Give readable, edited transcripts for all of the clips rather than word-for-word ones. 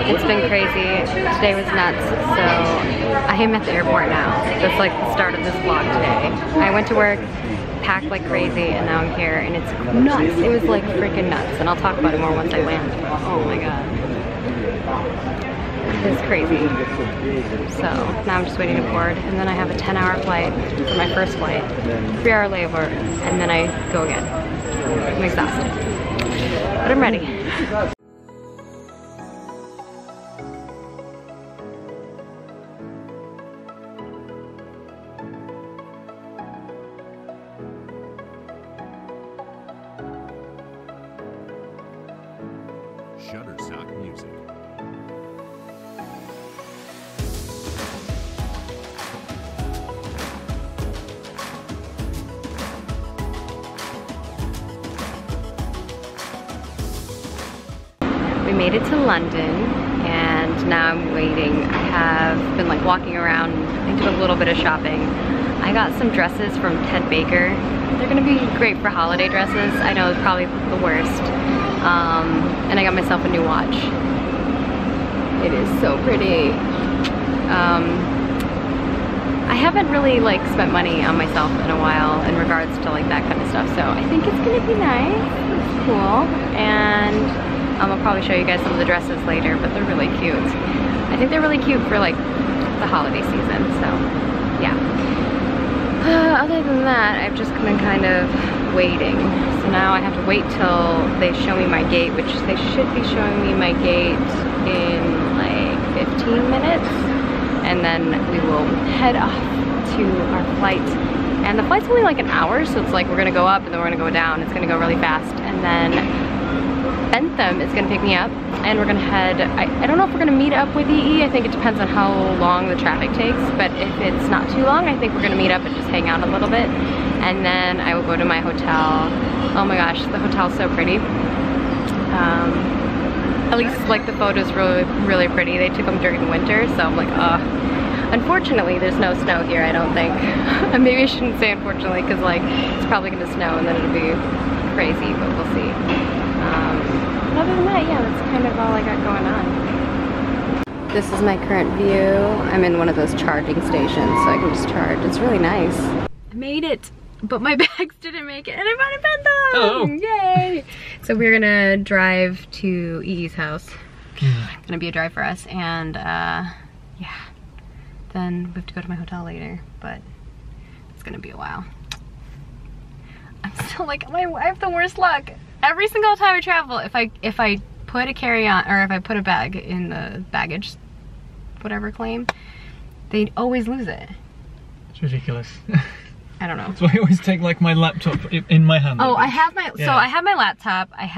It's been crazy. Today was nuts, so I am at the airport now. That's like the start of this vlog today. I went to work, packed like crazy, and now I'm here, and it's nuts. It was like freaking nuts, and I'll talk about it more once I land. Oh my god. It's crazy. So now I'm just waiting to board, and then I have a 10-hour flight for my first flight, 3-hour layover, and then I go again. I'm exhausted, but I'm ready. Shutterstock Music. We made it to London, and now I'm waiting. I have been like walking around. I did a little bit of shopping. I got some dresses from Ted Baker. They're gonna be great for holiday dresses. I know it's probably the worst. And I got myself a new watch. It is so pretty. I haven't really like spent money on myself in a while in regards to like that kind of stuff, so I think it's gonna be nice. It's cool, and I'll probably show you guys some of the dresses later, but they're really cute. I think they're really cute for like the holiday season, so yeah. Other than that, I've just been kind of waiting. So now I have to wait till they show me my gate, which they should be showing me my gate in like 15 minutes. And then we will head off to our flight. And the flight's only like an hour, so it's like we're gonna go up and then we're gonna go down. It's gonna go really fast. And then Bentham is gonna pick me up, and we're gonna head, I don't know if we're gonna meet up with EE. I think it depends on how long the traffic takes, but if it's not too long, I think we're gonna meet up and just hang out a little bit. And then I will go to my hotel. Oh my gosh, the hotel's so pretty. At least like the photos really pretty. They took them during the winter, so I'm like, unfortunately there's no snow here, I don't think. Maybe I shouldn't say unfortunately, because like it's probably gonna snow and then it'll be crazy, but we'll see. But other than that, yeah, that's kind of all I got going on. This is my current view. I'm in one of those charging stations, so I can just charge. It's really nice. I made it, but my bags didn't make it, and I found a Bentham! Oh. Yay! So we're gonna drive to EE's house. It's gonna be a drive for us, and yeah. Then we have to go to my hotel later, but it's gonna be a while. I'm still like, I have the worst luck. Every single time I travel, if I put a carry-on, or if I put a bag in the baggage, whatever claim, they always lose it. It's ridiculous. I don't know. That's why I always take like my laptop in my hand. Oh, I have my, so I have my laptop. I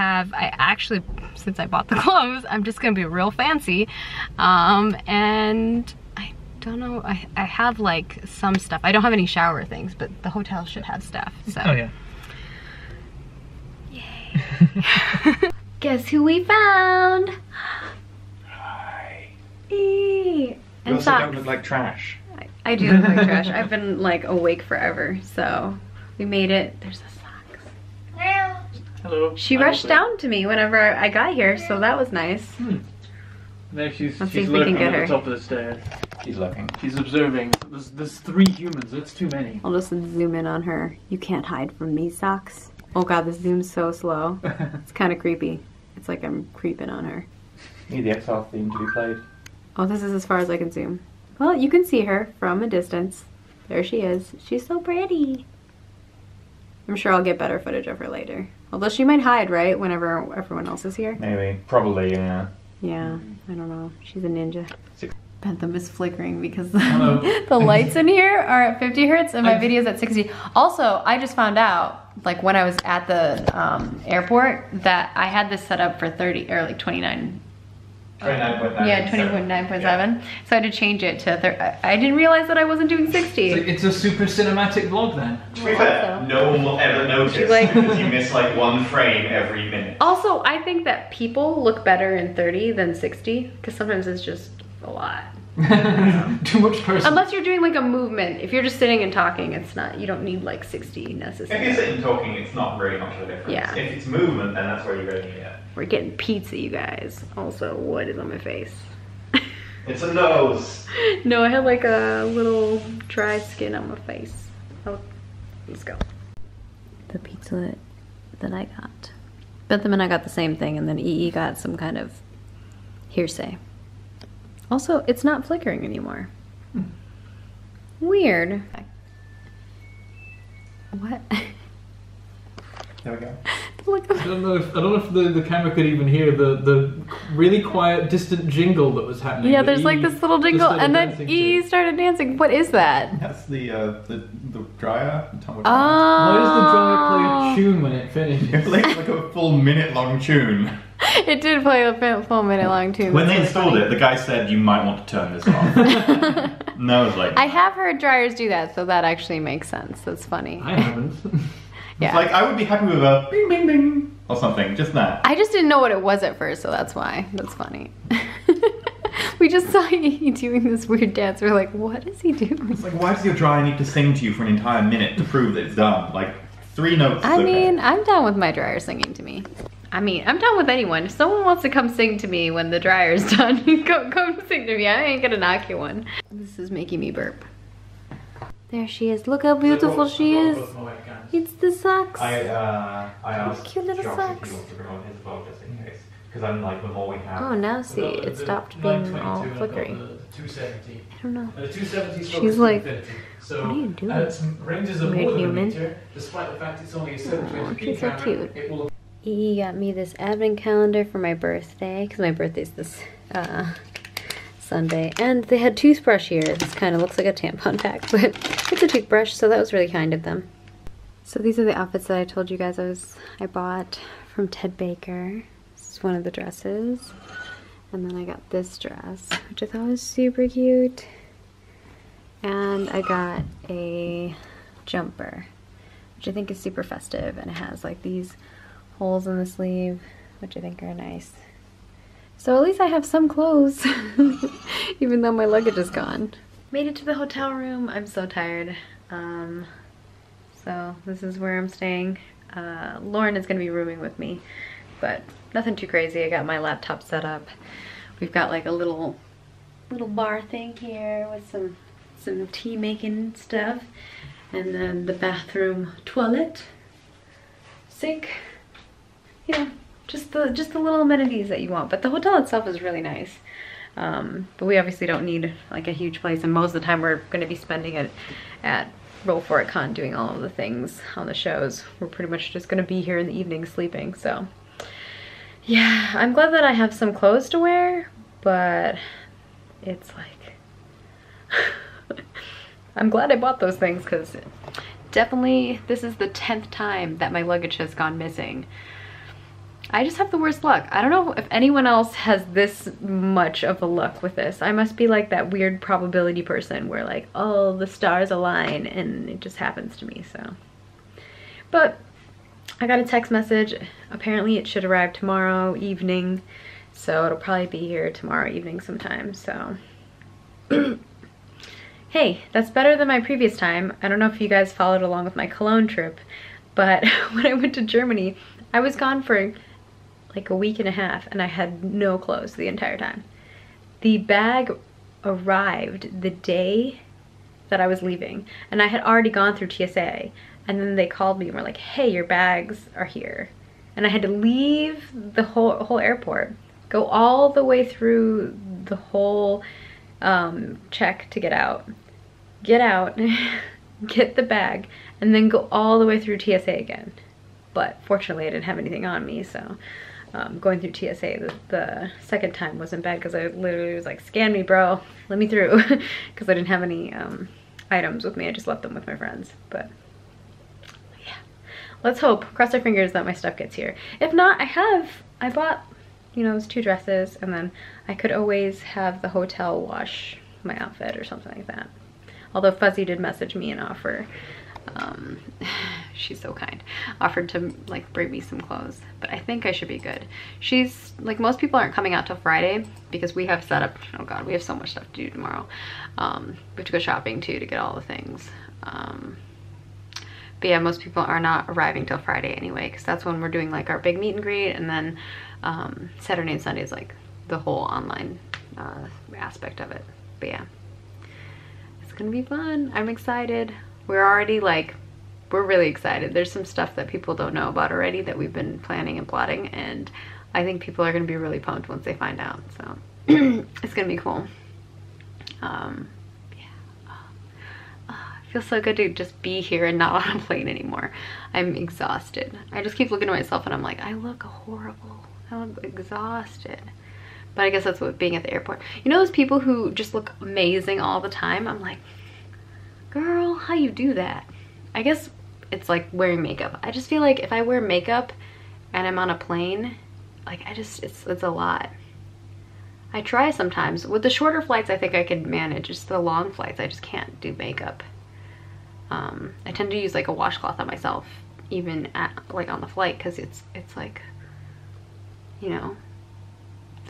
actually, since I bought the clothes, I'm just gonna be real fancy. And I don't know, I have like some stuff. I don't have any shower things, but the hotel should have stuff, so. Oh yeah. Guess who we found? Hi. Eee. You also don't look like trash. I do look like trash. I've been like awake forever, so we made it. There's the socks. Hello. She rushed down to me whenever I got here, so that was nice. There she's Let's see if we lurking can get at her. the top of the stairs. She's looking. She's observing. There's 3 humans. That's too many. I'll just zoom in on her. You can't hide from me, socks. Oh god, this zoom's so slow. It's kind of creepy. It's like I'm creeping on her. Need the XR theme to be played. Oh, this is as far as I can zoom. Well, you can see her from a distance. There she is. She's so pretty. I'm sure I'll get better footage of her later. Although she might hide, right? Whenever everyone else is here. Maybe. Probably, yeah. Yeah, I don't know. She's a ninja. Six. Bentham is flickering because the lights in here are at 50 hertz and my video's at 60. Also, I just found out, like when I was at the airport, that I had this set up for 30 or like 29. 29.9. Yeah, 20.9.7. Yeah. So I had to change it to I didn't realize that I wasn't doing 60. So it's a super cinematic vlog then. To be fair, no one will ever notice because you miss like 1 frame every minute. Also, I think that people look better in 30 than 60 because sometimes it's just a lot. Too much person. Unless you're doing like a movement. If you're just sitting and talking, it's not, you don't need like 60 If necessarily. you're sitting talking, it's not really much of a difference. Yeah. If it's movement, then that's where you really need it. We're getting pizza, you guys. Also, what is on my face? It's a nose. No, I had like a little dry skin on my face. Oh, let's go. The pizza that I got. Bentham and I got the same thing, and then EE got some kind of hearsay. Also, it's not flickering anymore. Weird. What? There we go. Look I don't know if the camera could even hear the really quiet, distant jingle that was happening. Yeah, that there's like E this little just jingle, started and then dancing E to. started dancing. What is that? That's the dryer. Oh. Why does the dryer play a tune when it finishes? It's like a full minute-long tune. It did play a full minute long tune. When That's they really installed funny. it, the guy said you might want to turn this off. And I was like, I have heard dryers do that, so that actually makes sense. That's funny. I haven't. Yeah. it's like I would be happy with a bing bing bing or something, just that. I just didn't know what it was at first, so that's why. That's funny. We just saw E doing this weird dance. We're like, what is he doing? It's like, why does your dryer need to sing to you for an entire minute to prove that it's done? Like 3 notes. I is okay. mean, I'm down with my dryer singing to me. I mean, I'm down with anyone. If someone wants to come sing to me when the dryer's done, come sing to me. I ain't gonna knock you one. This is making me burp. There she is. Look how beautiful she is. It's the socks. I asked Cute little Josh if socks. he wants to remote his vlog just in case. Because I'm like, the more we have. Oh, now see, it stopped being all flickery. 270. I don't know. 270 She's like, so, what are you doing? Some ranges of Weird more than human. a meter, despite the fact it's only a 720p she's so camera. cute. It will EE got me this advent calendar for my birthday, because my birthday's this Sunday. And they had toothbrush here. This kind of looks like a tampon pack, but it's a toothbrush, so that was really kind of them. So these are the outfits that I told you guys I bought from Ted Baker. This is one of the dresses. And then I got this dress, which I thought was super cute. And I got a jumper, which I think is super festive, and it has like these holes in the sleeve, which I think are nice. So at least I have some clothes, even though my luggage is gone. Made it to the hotel room. I'm so tired. So this is where I'm staying. Lauren is gonna be rooming with me, but nothing too crazy. I got my laptop set up. We've got like a little bar thing here with some tea making stuff, and then the bathroom toilet, sink. You know, just the little amenities that you want. But the hotel itself is really nice. But we obviously don't need like a huge place, and most of the time we're going to be spending it at Roll For It Con doing all of the things on the shows. We're pretty much just going to be here in the evening sleeping. So yeah, I'm glad that I have some clothes to wear, but it's like I'm glad I bought those things, because definitely this is the 10th time that my luggage has gone missing. I just have the worst luck. I don't know if anyone else has this much of a luck with this. I must be like that weird probability person where like, oh, the stars align and it just happens to me, so. But I got a text message. Apparently it should arrive tomorrow evening, so it'll probably be here tomorrow evening sometime, so. Hey, that's better than my previous time. I don't know if you guys followed along with my Cologne trip, but when I went to Germany, I was gone for like a week and a half, and I had no clothes the entire time. The bag arrived the day that I was leaving, and I had already gone through TSA, and then they called me and were like, hey, your bags are here. And I had to leave the whole airport, go all the way through the whole check to get out, get the bag, and then go all the way through TSA again. But fortunately I didn't have anything on me, so going through TSA the second time wasn't bad, because I literally was like, scan me, bro, let me through, because I didn't have any items with me. I just left them with my friends. But yeah, let's hope, cross our fingers, that my stuff gets here. If not, I bought, you know, those 2 dresses, and then I could always have the hotel wash my outfit or something like that. Although Fuzzy did message me and offer She's so kind. Offered to like bring me some clothes, but I think I should be good. She's like, most people aren't coming out till Friday because we have set up, oh god, we have so much stuff to do tomorrow. We have to go shopping too to get all the things. But yeah, most people are not arriving till Friday anyway, because that's when we're doing like our big meet and greet, and then Saturday and Sunday is like the whole online aspect of it. But yeah, it's gonna be fun. I'm excited. We're already like, we're really excited. There's some stuff that people don't know about already that we've been planning and plotting, and I think people are gonna be really pumped once they find out. So it's gonna be cool. It feels so good to just be here and not on a plane anymore. I'm exhausted. I just keep looking at myself and I'm like, I look horrible. I look exhausted. But I guess that's what being at the airport. You know those people who just look amazing all the time? I'm like, girl, how you do that? I guess it's like wearing makeup. I just feel like if I wear makeup and I'm on a plane, like it's a lot. I try sometimes. With the shorter flights, I think I could manage. Just the long flights, I just can't do makeup. I tend to use like a washcloth on myself, even at like on the flight, because it's like, you know,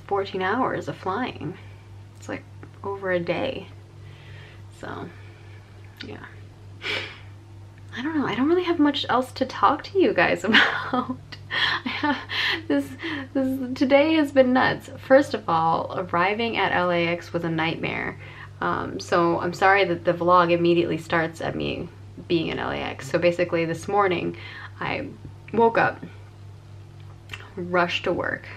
14 hours of flying. It's like over a day. So yeah, I don't know. I don't really have much else to talk to you guys about. Today has been nuts. First of all, arriving at LAX was a nightmare. So I'm sorry that the vlog immediately starts at me being in LAX. So basically this morning I woke up, rushed to work,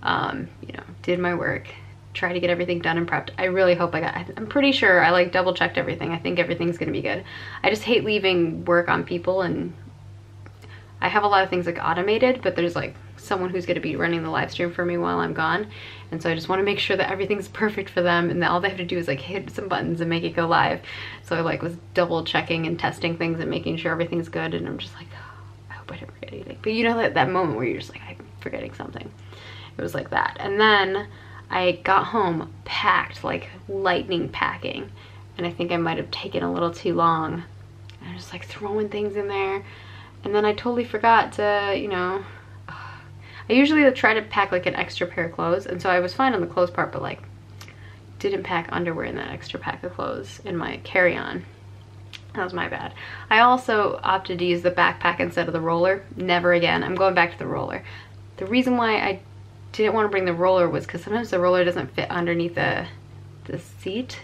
you know, did my work, tried to get everything done and prepped. I really hope I'm pretty sure I like double checked everything. I think everything's gonna be good. I just hate leaving work on people, and I have a lot of things like automated, but there's like someone who's going to be running the live stream for me while I'm gone, and so I just want to make sure that everything's perfect for them, and that all they have to do is like hit some buttons and make it go live. So I like was double checking and testing things and making sure everything's good, and I'm just like, oh, I hope I didn't forget anything. But you know that moment where you're just like, I'm forgetting something. It was like that. And then I got home packed, like lightning packing, and I think I might have taken a little too long. And I'm just like throwing things in there, and then I totally forgot to, you know, I usually try to pack like an extra pair of clothes, and so I was fine on the clothes part, but like didn't pack underwear in that extra pack of clothes in my carry-on. That was my bad. I also opted to use the backpack instead of the roller. Never again. I'm going back to the roller. The reason why I didn't want to bring the roller was because sometimes the roller doesn't fit underneath the seat,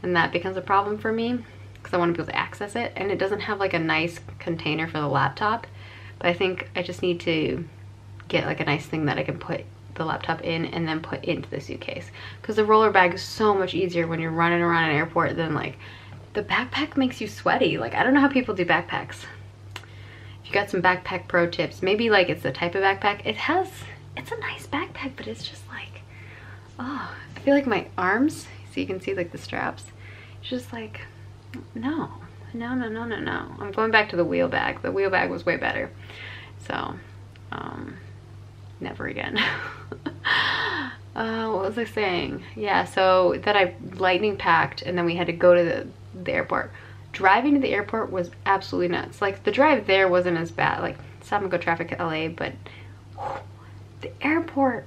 and that becomes a problem for me because I want to be able to access it, and it doesn't have like a nice container for the laptop. But I think I just need to get like a nice thing that I can put the laptop in and then put into the suitcase, because the roller bag is so much easier when you're running around an airport than like the backpack makes you sweaty. Like I don't know how people do backpacks. If you got some backpack pro tips, maybe like it's the type of backpack. It's a nice backpack, but it's just like, oh, I feel like my arms, so you can see like the straps, it's just like, no. I'm going back to the wheel bag. The wheel bag was way better. So never again. What was I saying? Yeah, so that I lightning packed, and then we had to go to the airport. Driving to the airport was absolutely nuts. Like the drive there wasn't as bad, like stop and go traffic at LA, but the airport,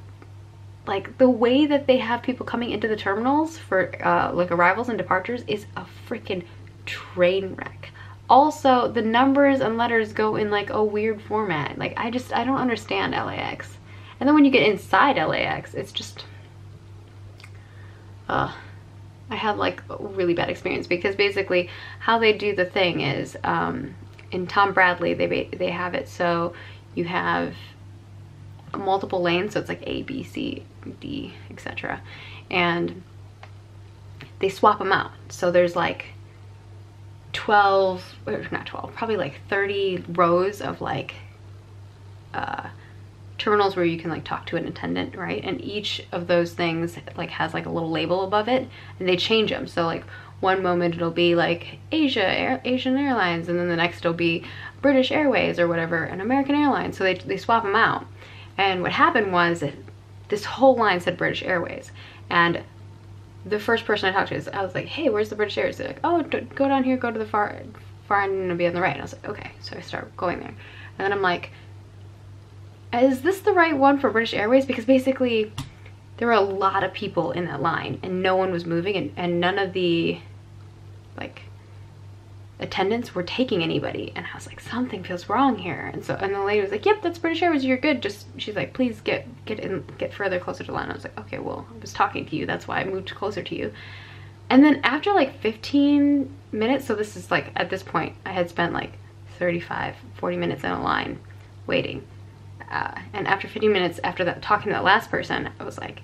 like the way that they have people coming into the terminals for like arrivals and departures is a freaking train wreck. Also, the numbers and letters go in like a weird format. Like I don't understand LAX. And then when you get inside LAX, it's just I had like a really bad experience, because basically how they do the thing is in Tom Bradley they have it so you have multiple lanes, so it's like A, B, C, D, etc. And they swap them out. So there's like 12, or not 12, probably like 30 rows of like terminals where you can like talk to an attendant, right? And each of those things like has like a little label above it, and they change them. So like one moment it'll be like Asian Airlines, and then the next it'll be British Airways or whatever, and American Airlines. So they swap them out. And what happened was that this whole line said British Airways, and the first person I talked to, I was like, hey, where's the British Airways? They're like, oh, go down here, go to the far, I'm gonna be on the right. And I was like, okay. So I start going there. And then I'm like, is this the right one for British Airways? Because basically there were a lot of people in that line and no one was moving, and none of the like attendants were taking anybody. And I was like, something feels wrong here. And the lady was like, yep, that's British Airways, you're good. Just, she's like, please get further closer to the line. I was like, okay, well, I was talking to you, that's why I moved closer to you. And then after like 15 minutes, so this is like, at this point I had spent like 35, 40 minutes in a line waiting. And after 15 minutes after that, talking to that last person, I was like,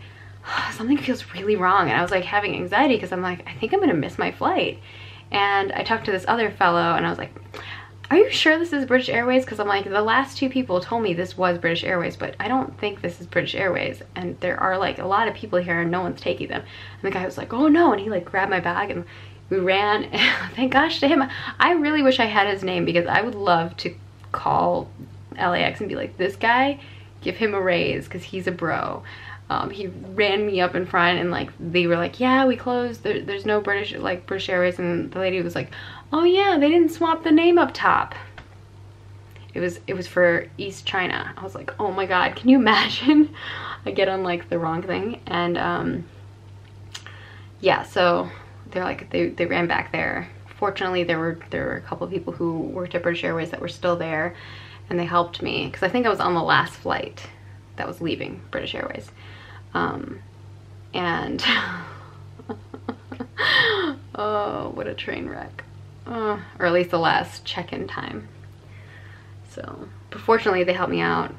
oh, something feels really wrong. And I was like having anxiety because I'm like, I think I'm gonna miss my flight. And I talked to this other fellow and I was like, are you sure this is British Airways? Because I'm like, the last 2 people told me this was British Airways, but I don't think this is British Airways. And there are like a lot of people here and no one's taking them. And the guy was like, oh no. And he like grabbed my bag and we ran. And thank gosh to him. I really wish I had his name because I would love to call LAX and be like, this guy, give him a raise because he's a bro. He ran me up in front and like they were like, yeah, we closed, there's no British Airways. And the lady was like, oh yeah, they didn't swap the name up top. It was for East China. I was like, oh my god, can you imagine? I get on like the wrong thing. And yeah, so they're like, they ran back there. Fortunately there were a couple of people who worked at British Airways that were still there and they helped me because I think I was on the last flight that was leaving British Airways. And oh, what a train wreck. Or at least the last check-in time. So, but fortunately they helped me out.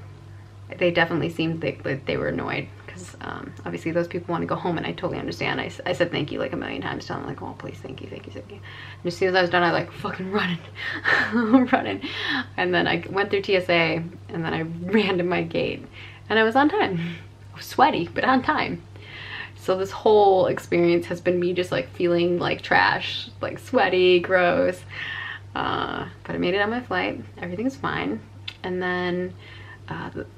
They definitely seemed like they were annoyed because obviously those people want to go home, and I totally understand. I said thank you like a million times to them, like, oh please, thank you, thank you, thank you. And as soon as I was done, I like fucking running, running. And then I went through TSA and then I ran to my gate and I was on time. I was sweaty, but on time. So this whole experience has been me just like feeling like trash, like sweaty, gross. But I made it on my flight. Everything's fine. And then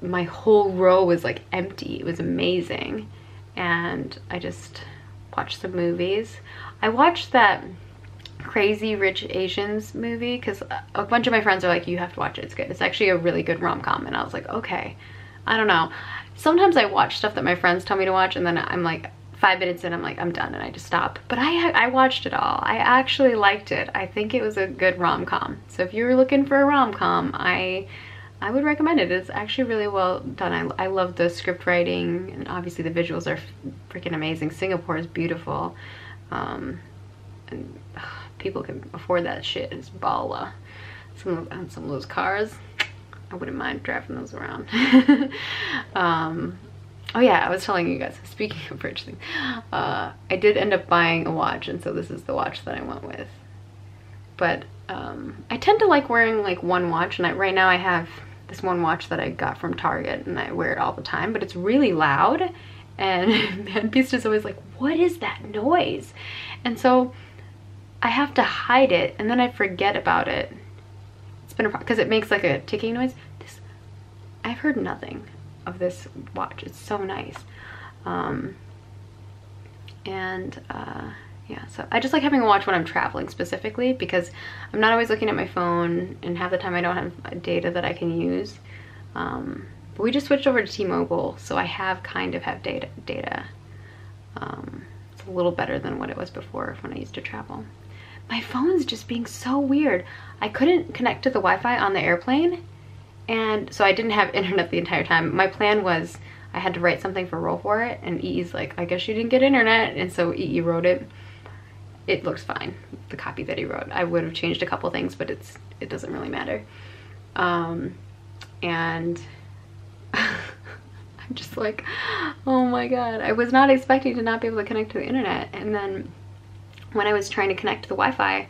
my whole row was like empty. It was amazing. And I just watched some movies. I watched that Crazy Rich Asians movie because a bunch of my friends are like, you have to watch it, it's good. It's actually a really good rom-com. And I was like, okay, I don't know. Sometimes I watch stuff that my friends tell me to watch and then I'm like 5 minutes in, I'm like, I'm done, and I just stop. But I watched it all. I actually liked it. I think it was a good rom-com. So if you're looking for a rom-com, I would recommend it. It's actually really well done. I love the script writing, and obviously the visuals are freaking amazing. Singapore is beautiful. And people can afford that shit. It's balla. Some of those cars, I wouldn't mind driving those around. Oh yeah, I was telling you guys, speaking of purchasing, I did end up buying a watch, and so this is the watch that I went with. But I tend to like wearing like one watch, and right now I have this one watch that I got from Target, and I wear it all the time, but it's really loud, and Man Beast is always like, what is that noise? And so I have to hide it, and then I forget about it. It's been a problem, because it makes like a ticking noise. I've heard nothing of this watch. It's so nice. Yeah, so I just like having a watch when I'm traveling specifically, because I'm not always looking at my phone, and half the time I don't have data that I can use. But we just switched over to T-Mobile, so I kind of have data. It's a little better than what it was before when I used to travel. My phone's just being so weird. I couldn't connect to the Wi-Fi on the airplane, and so I didn't have internet the entire time. My plan was I had to write something for roll for it, and EE's like, I guess you didn't get internet, and so EE wrote it. It looks fine, the copy that he wrote. I would have changed a couple things, but it doesn't really matter. And I'm just like, oh my god, I was not expecting to not be able to connect to the internet. And then when I was trying to connect to the Wi-Fi,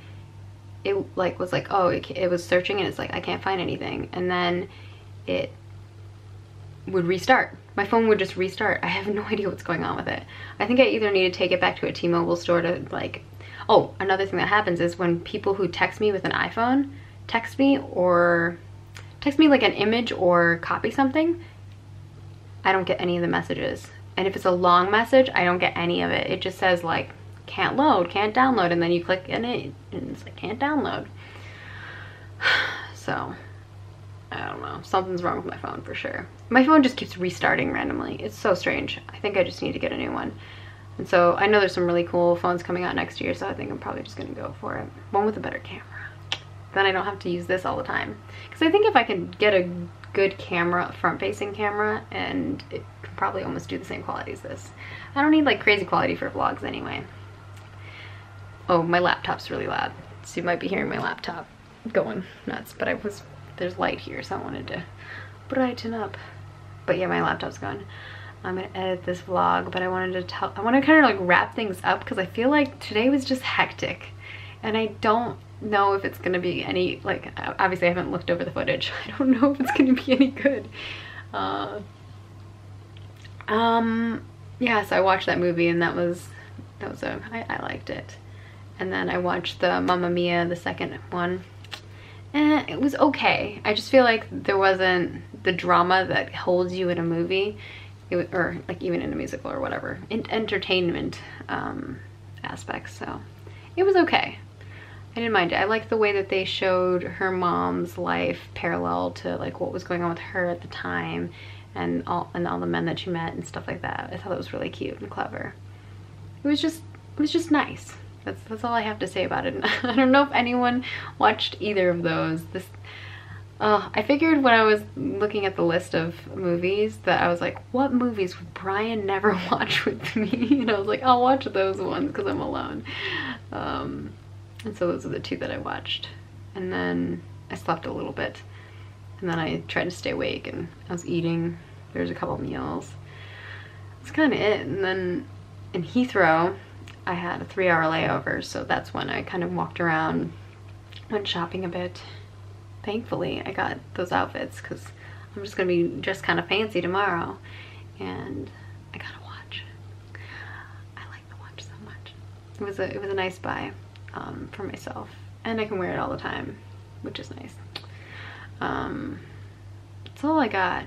it like was like, oh, it was searching, and it's like, I can't find anything. And then it would restart. My phone would just restart. I have no idea what's going on with it. I think I either need to take it back to a T-Mobile store to like, oh, another thing that happens is when people who text me with an iPhone text me like an image or copy something, I don't get any of the messages. And if it's a long message, I don't get any of it. It just says like, can't load, can't download, and then you click in it and it's like, can't download. So, I don't know. Something's wrong with my phone for sure. My phone just keeps restarting randomly. It's so strange. I think I just need to get a new one. And so I know there's some really cool phones coming out next year, so I think I'm probably just gonna go for it. One with a better camera. Then I don't have to use this all the time. Because I think if I could get a good camera, front-facing camera, and it could probably almost do the same quality as this. I don't need like crazy quality for vlogs anyway. Oh, my laptop's really loud. So you might be hearing my laptop going nuts, but there's light here, so I wanted to brighten up. But yeah, my laptop's going. I'm gonna edit this vlog, but I want to kind of like wrap things up because I feel like today was just hectic, and I don't know if it's gonna be any, like, obviously I haven't looked over the footage. I don't know if it's gonna be any good. Yeah, so I watched that movie, and I liked it. And then I watched the Mamma Mia, the second one. It was okay. I just feel like there wasn't the drama that holds you in a movie, or like even in a musical or whatever, in entertainment aspects. So it was okay. I didn't mind it. I liked the way that they showed her mom's life parallel to like what was going on with her at the time, and all the men that she met and stuff like that. I thought it was really cute and clever. It was just nice. That's all I have to say about it. I don't know if anyone watched either of those. I figured when I was looking at the list of movies that I was like, what movies would Brian never watch with me? And I was like, I'll watch those ones because I'm alone. And so those are the two that I watched. And then I slept a little bit. And then I tried to stay awake, and I was eating. There was a couple meals. That's kind of it. And then in Heathrow, I had a 3-hour layover, so that's when I kind of walked around, went shopping a bit. Thankfully, I got those outfits because I'm just gonna be just kind of fancy tomorrow, and I got a watch. I like the watch so much. It was a nice buy for myself, and I can wear it all the time, which is nice. That's all I got.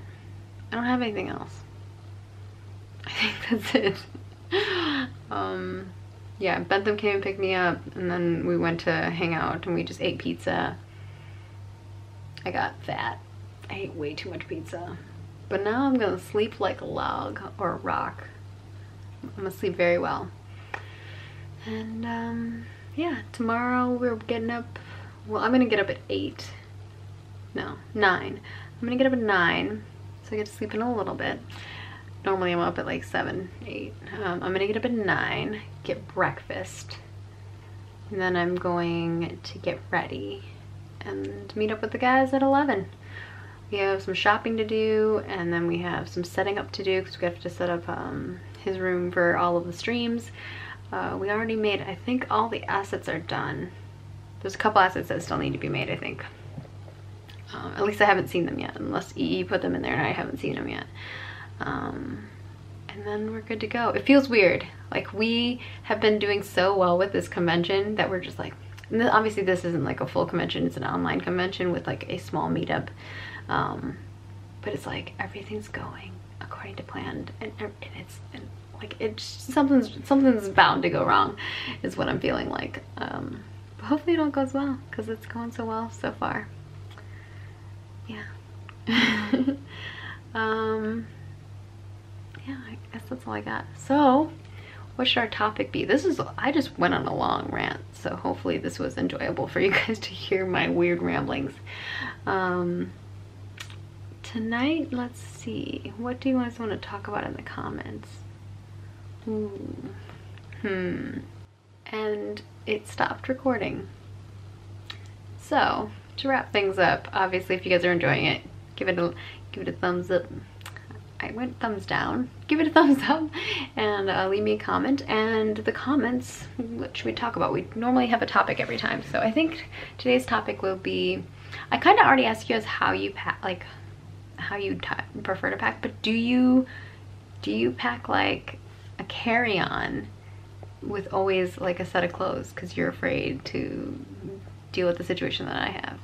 I don't have anything else. I think that's it. Yeah, Bentham came and picked me up, and then we went to hang out, and we just ate pizza. I got fat. I ate way too much pizza. But now I'm gonna sleep like a log or a rock. I'm gonna sleep very well. And yeah, tomorrow we're getting up. Well, I'm gonna get up at 8. No, 9. I'm gonna get up at 9, so I get to sleep in a little bit. Normally I'm up at like 7, 8. I'm gonna get up at 9, get breakfast, and then I'm going to get ready and meet up with the guys at 11. We have some shopping to do, and then we have some setting up to do because we have to set up his room for all of the streams. We already made, I think all the assets are done. There's a couple assets that still need to be made, I think. At least I haven't seen them yet, unless EE put them in there and I haven't seen them yet. And then we're good to go. It feels weird. Like, we have been doing so well with this convention that we're just like, obviously this isn't like a full convention, it's an online convention with like a small meetup. But it's like everything's going according to plan, and it's something's bound to go wrong is what I'm feeling like. But hopefully it all goes well because it's going so well so far. Yeah. Yeah, I guess that's all I got. So what should our topic be? I just went on a long rant, so hopefully this was enjoyable for you guys to hear my weird ramblings. Tonight, let's see, what do you guys want to talk about in the comments? And it stopped recording. So to wrap things up, obviously if you guys are enjoying it, give it a thumbs up. I went thumbs down. Give it a thumbs up and leave me a comment. And the comments, what should we talk about? We normally have a topic every time, so I think today's topic will be, I kind of already asked you guys how you pack, like how you prefer to pack, but do you pack like a carry-on with always like a set of clothes because you're afraid to deal with the situation that I have?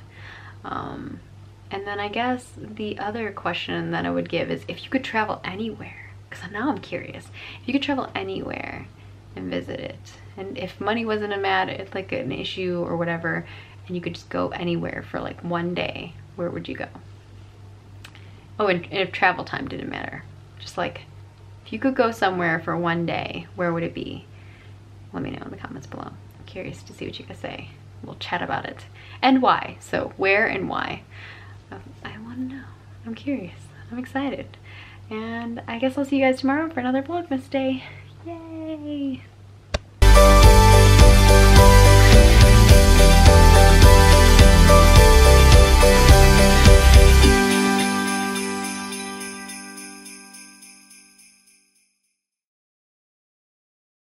And then I guess the other question that I would give is if you could travel anywhere, because now I'm curious, if you could travel anywhere and visit it, and if money wasn't like an issue or whatever, and you could just go anywhere for like one day, where would you go? Oh, and if travel time didn't matter. Just like, if you could go somewhere for one day, where would it be? Let me know in the comments below. I'm curious to see what you guys say. We'll chat about it. And why. So where and why. I want to know. I'm curious. I'm excited. And I guess I'll see you guys tomorrow for another Vlogmas day. Yay!